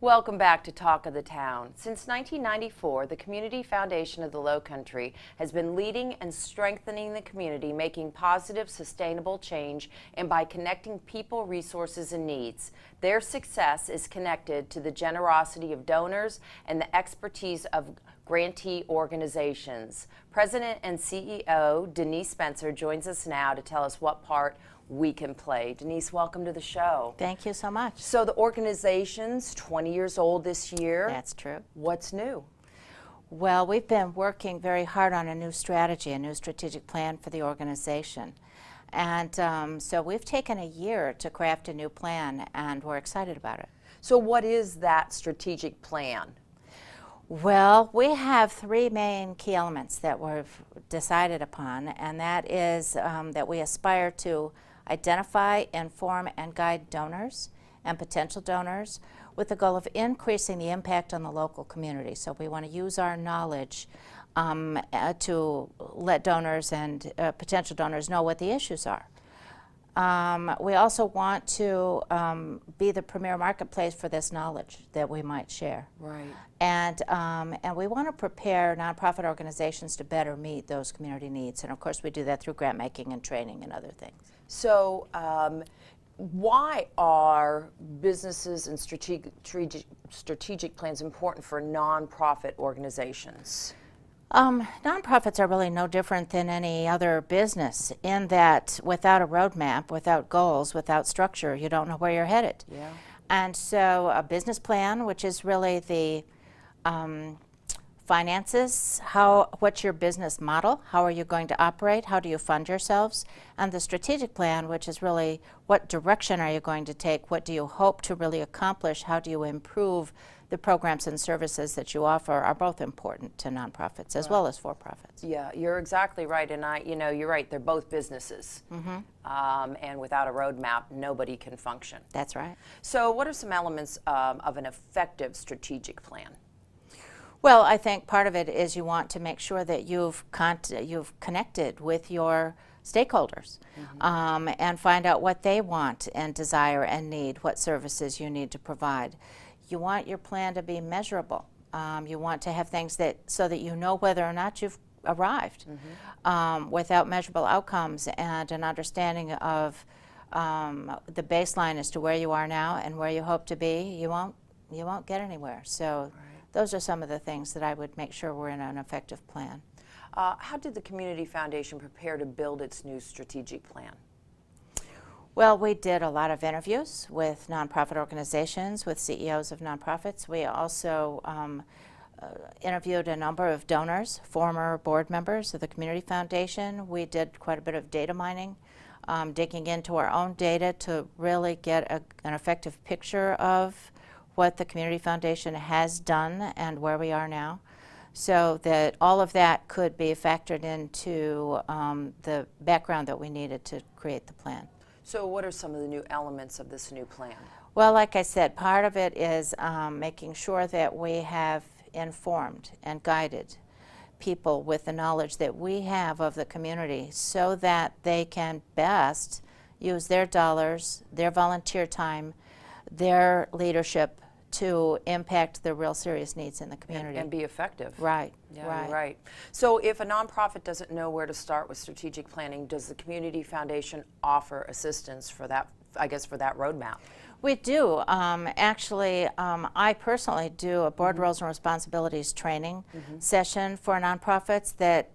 Welcome back to Talk of the Town. Since 1994, the Community Foundation of the Lowcountry has been leading and strengthening the community, making positive, sustainable change, and by connecting people, resources, and needs. Their success is connected to the generosity of donors and the expertise of grantee organizations. President and CEO Denise Spencer joins us now to tell us what part we can play. Denise, welcome to the show. Thank you so much. So the organization's 20 years old this year. That's true. What's new? Well, we've been working very hard on a new strategy, a new strategic plan for the organization. And so we've taken a year to craft a new plan, and we're excited about it. So what is that strategic plan? Well, we have three main key elements that we've decided upon, and that is that we aspire to identify, inform, and guide donors and potential donors with the goal of increasing the impact on the local community. So we want to use our knowledge to let donors and potential donors know what the issues are. We also want to be the premier marketplace for this knowledge that we might share. Right. And we want to prepare nonprofit organizations to better meet those community needs. And of course we do that through grant making and training and other things. So why are businesses and strategic plans important for nonprofit organizations? Nonprofits are really no different than any other business in that without a roadmap, without goals, without structure, you don't know where you're headed. Yeah. And so a business plan, which is really the finances, what's your business model, how are you going to operate, how do you fund yourselves, and the strategic plan, which is really what direction are you going to take, what do you hope to really accomplish, how do you improve the programs and services that you offer, are both important to nonprofits as well as for-profits. Yeah, you're exactly right, and you're right, they're both businesses. Mm-hmm. And without a roadmap, nobody can function. That's right. So what are some elements of an effective strategic plan? Well, I think part of it is you want to make sure that you've connected with your stakeholders, mm-hmm. And find out what they want and desire and need, what services you need to provide. You want your plan to be measurable. You want to have things so that you know whether or not you've arrived. Mm-hmm. Without measurable outcomes and an understanding of the baseline as to where you are now and where you hope to be, you won't get anywhere. So. Right. Those are some of the things that I would make sure were in an effective plan. How did the Community Foundation prepare to build its new strategic plan? Well, we did a lot of interviews with nonprofit organizations, with CEOs of nonprofits. We also interviewed a number of donors, former board members of the Community Foundation. We did quite a bit of data mining, digging into our own data to really get an effective picture of what the Community Foundation has done and where we are now, so that all of that could be factored into the background that we needed to create the plan. So what are some of the new elements of this new plan? Well, like I said, part of it is making sure that we have informed and guided people with the knowledge that we have of the community so that they can best use their dollars, their volunteer time, their leadership to impact the real serious needs in the community. And be effective. Right. Yeah, right. You're right. So if a nonprofit doesn't know where to start with strategic planning, does the Community Foundation offer assistance for that, I guess, for that roadmap? We do. Actually, I personally do a board roles and responsibilities training session for nonprofits that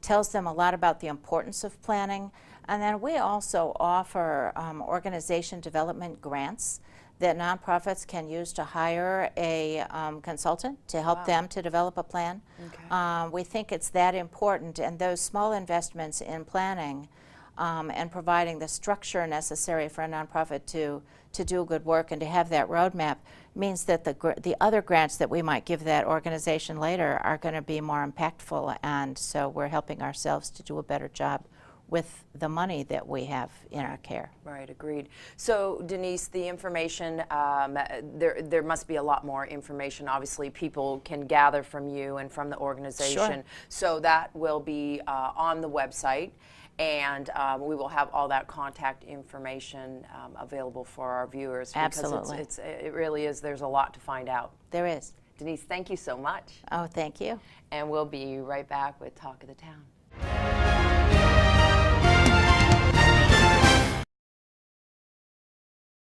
tells them a lot about the importance of planning. And then we also offer organization development grants that nonprofits can use to hire a consultant to help them to develop a plan. Okay. We think it's that important, and those small investments in planning and providing the structure necessary for a nonprofit to do good work and to have that roadmap means that the other grants that we might give that organization later are going to be more impactful, and so we're helping ourselves to do a better job with the money that we have in our care. Right, agreed. So Denise, the information, there must be a lot more information obviously people can gather from you and from the organization. Sure. So that will be on the website. And we will have all that contact information available for our viewers. Absolutely. Because it really is, there's a lot to find out. There is. Denise, thank you so much. Oh, thank you. And we'll be right back with Talk of the Town.